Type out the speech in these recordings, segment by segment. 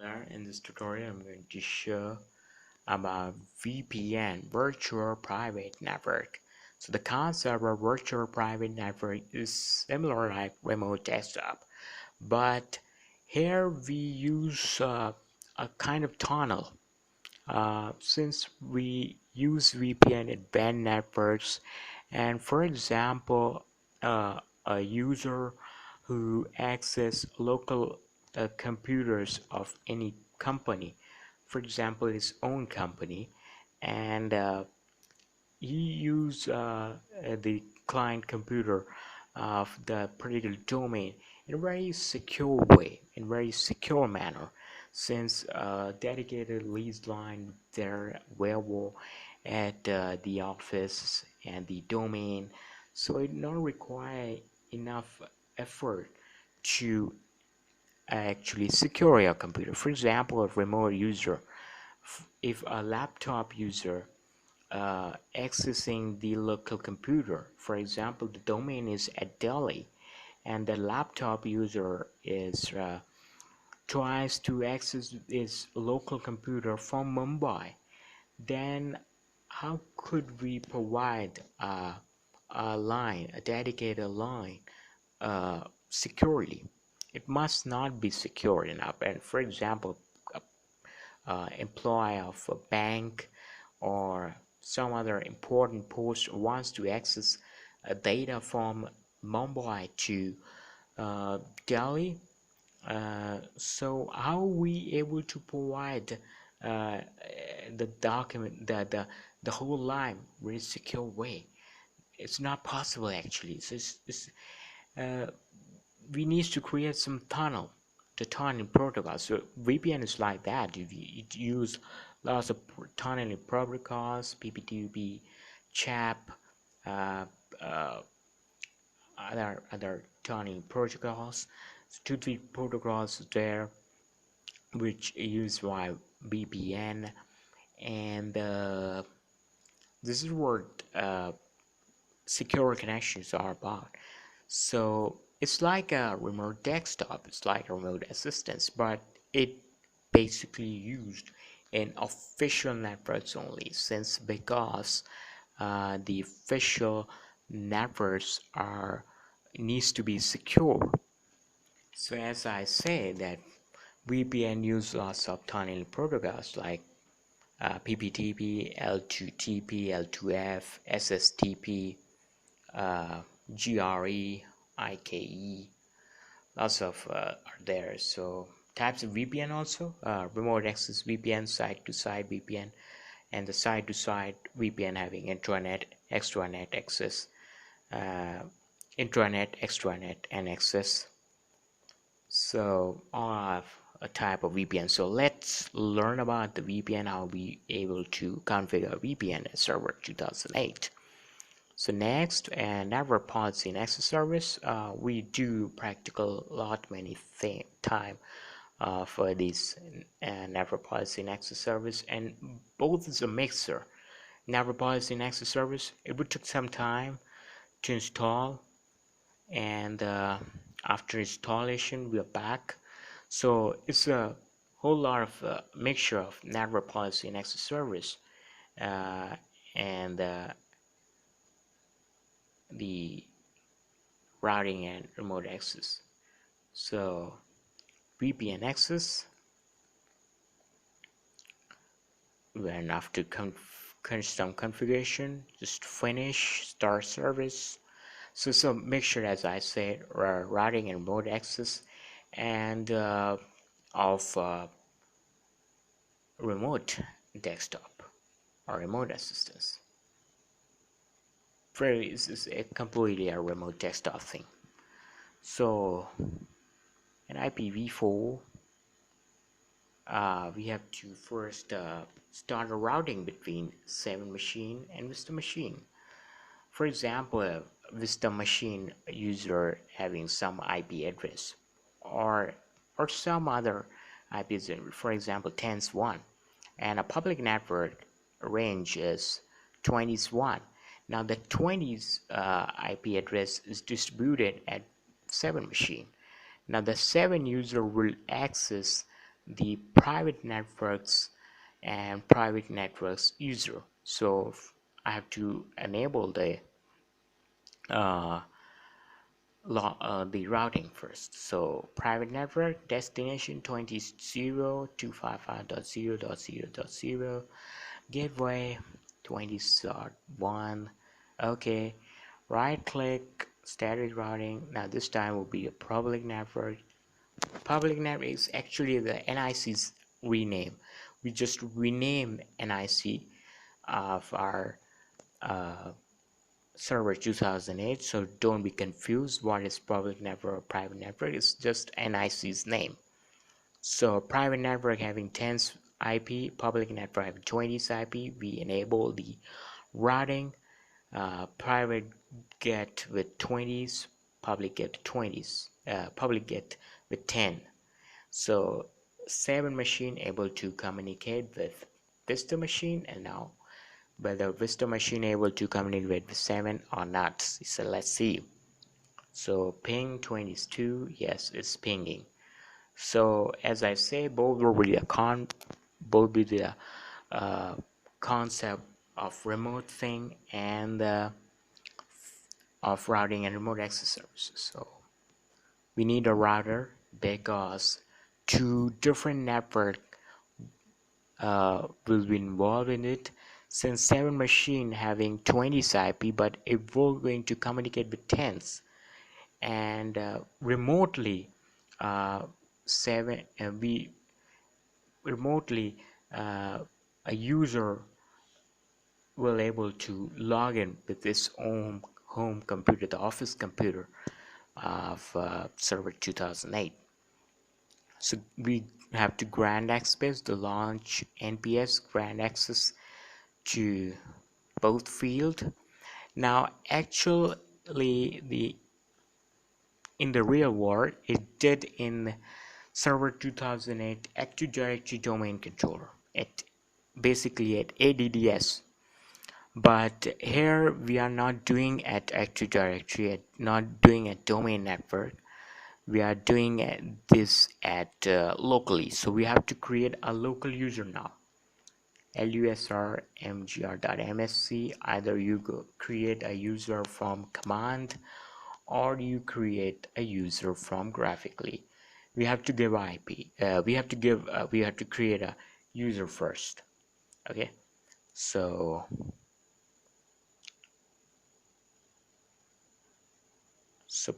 There in this tutorial I'm going to show about VPN, Virtual Private Network. So the concept of Virtual Private Network is similar like remote desktop, but here we use a kind of tunnel. Since we use VPN in WAN networks, and for example, a user who access local computers of any company, for example his own company, and he use the client computer of the particular domain in a very secure way, in a very secure manner, since dedicated lease line there available at the office and the domain, so it not require enough effort to actually secure your computer. For example, a remote user, if a laptop user accessing the local computer, for example the domain is at Delhi and the laptop user is tries to access his local computer from Mumbai, then how could we provide a line, a dedicated line, securely? It must not be secure enough. And for example, employee of a bank or some other important post wants to access data from Mumbai to Delhi. So how are we able to provide uh, the document, the whole line in a secure way? It's not possible actually. So uh, we need to create some tunnel, the tunneling protocol. So VPN is like that. It use lots of tunneling protocols, PPTP, CHAP, uh, uh, other tunneling protocols. So 2 3 protocols there which use by VPN, and this is what secure connections are about. So it's like a remote desktop, it's like a remote assistance, but it basically used in official networks only, since because the official networks are needs to be secure. So as I say that VPN use lots of tunneling protocols like PPTP, L2TP, L2F, SSTP, GRE, IKE, lots of are there. So types of VPN also, remote access VPN, site-to-site VPN, and the site-to-site VPN having intranet, extranet access, uh, intranet, extranet, and access. So all have a type of VPN. So let's learn about the VPN, how we able to configure VPN at server 2008. So next, network policy and access service. We do practical lot many time for this network policy and access service, and both is a mixer. Network policy and access service, it would take some time to install, and after installation we are back. So it's a whole lot of mixture of network policy and access service, uh, and the routing and remote access. So VPN access, when after some configuration, just finish, start service. So make sure, as I said, routing and remote access, and of remote desktop or remote assistance. Very is a completely a remote desktop thing. So in IPv4, we have to first start a routing between 7 machine and Vista machine. For example, a Vista machine user having some IP address or some other IP address, for example 10s1, and a public network range is 20s1. Now the 20s IP address is distributed at 7 machine. Now the 7 user will access the private networks and private networks user. So I have to enable uh, the routing first. So private network destination 20.255.0.0.0 gateway 20.1. Okay, right click static routing. Now this time will be a public network. Public network is actually the NIC's rename. We just rename NIC of our server 2008, so don't be confused what is public network or private network. It's just NIC's name. So private network having 10's IP, public network having 20's IP. We enable the routing, private get with 20's, public get 20's, public get with 10. So 7 machine able to communicate with Vista machine, and now whether Vista machine able to communicate with 7 or not. So let's see. So ping 22, yes, it's pinging. So as I say, both will be the concept of remote thing and of routing and remote access services. So we need a router because 2 different network will be involved in it, since 7 machine having 20's IP, but it will going to communicate with 10's, and remotely 7 we remotely a user will able to log in with his own home computer, the office computer of server 2008. So we have to grant access to launch NPS grant access to both field. Now actually the in the real world it did in server 2008 Active Directory domain controller, it basically at ADDS. But here we are not doing at Active Directory, not doing a domain network. We are doing this at locally. So we have to create a local user now. lusr mgr.msc. Either you go create a user from command or you create a user from graphically. We have to give IP. We have to create a user first. Okay. So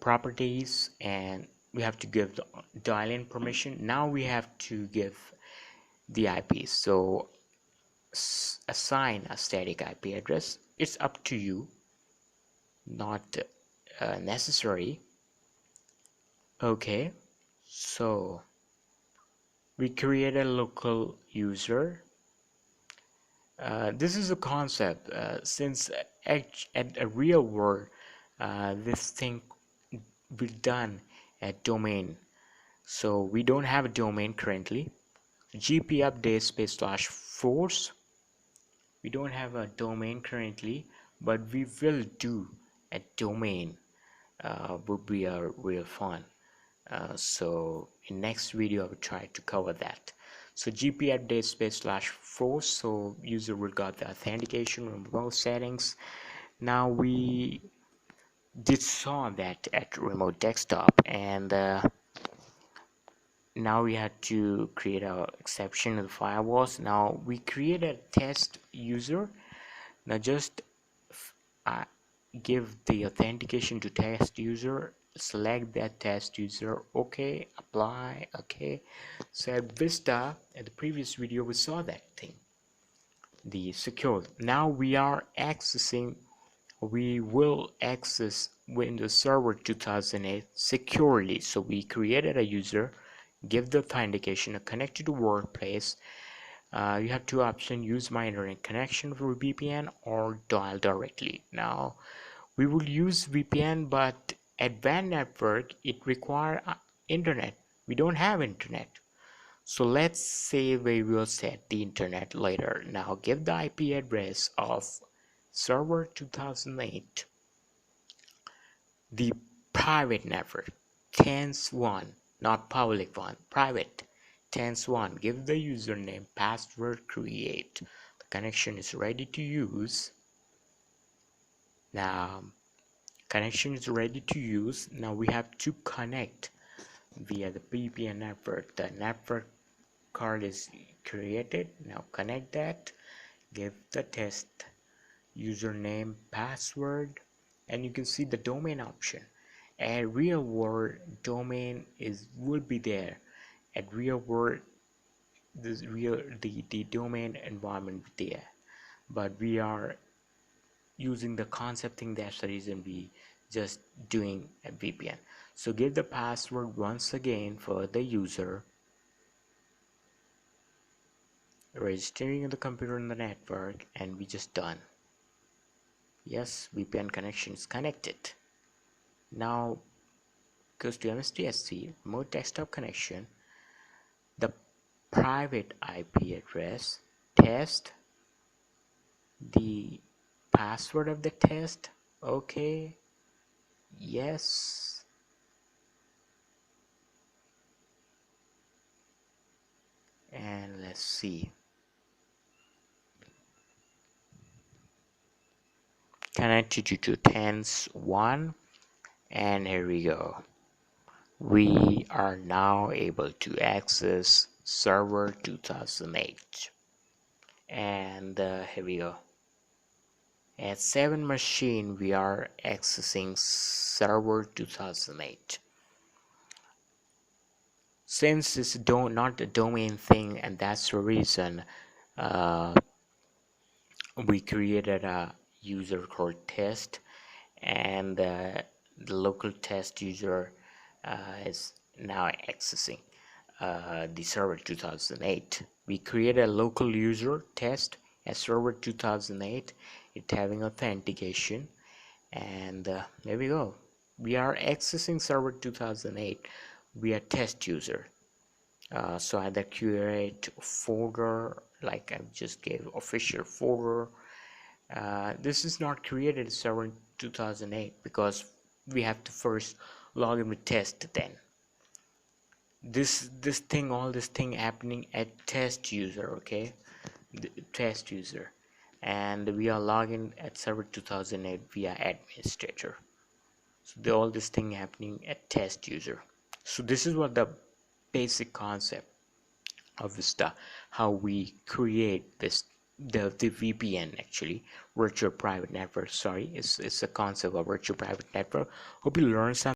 properties, and we have to give the dial-in permission. Now we have to give the IP. So assign a static IP address. It's up to you, not necessary. Okay, so we create a local user. This is a concept, since at a real world this thing will done at domain. So we don't have a domain currently. gp update space / force. We don't have a domain currently, but we will do a domain. Would be a real fun. So in next video I will try to cover that. So gp update space / force. So user will got the authentication remote settings. Now we did saw that at remote desktop, and now we had to create a exception in the firewalls. Now we create a test user. Now just give the authentication to test user, select that test user, okay, apply, okay. So at Vista, at the previous video we saw that thing, the secure. Now we will access Windows Server 2008 securely. So we created a user, give the authentication, connect to the workplace. You have 2 options: use my internet connection for VPN or dial directly. Now we will use VPN, but at WAN network it requires internet. We don't have internet, so let's say we will set the internet later. Now give the IP address of server 2008, the private network, 10's one, not public one, private Tense 1. Give the username, password, create. The connection is ready to use. Now, connection is ready to use. Now we have to connect via the VPN network. The network card is created. Now connect that. Give the test username, password, and you can see the domain option. A real world domain will be there. At real world, the domain environment there, but we are using the concept thing. That's the reason we just doing a VPN. So give the password once again for the user, registering the computer in the network, and we just done. Yes, VPN connection is connected. Now goes to MSTSC remote desktop connection. The private IP address, test, the password of the test. Okay, yes, and let's see. Connected to tense 1, and here we go. We are now able to access server 2008, and here we go. At 7 machine we are accessing server 2008. Since it's not a domain thing, and that's the reason we created a user called test, and the local test user is now accessing the server 2008. We created a local user test as server 2008. It's having authentication, and there we go. We are accessing server 2008. We are test user. So either curate folder, like I just gave official folder. This is not created server 2008 because we have to first log in with test. Then all this thing happening at test user. Okay, the test user, and we are logging at server 2008 via administrator. So all this thing happening at test user. So this is what the basic concept of Vista, how we create the VPN, actually virtual private network. Sorry, it's a concept of virtual private network. Hope you learned something.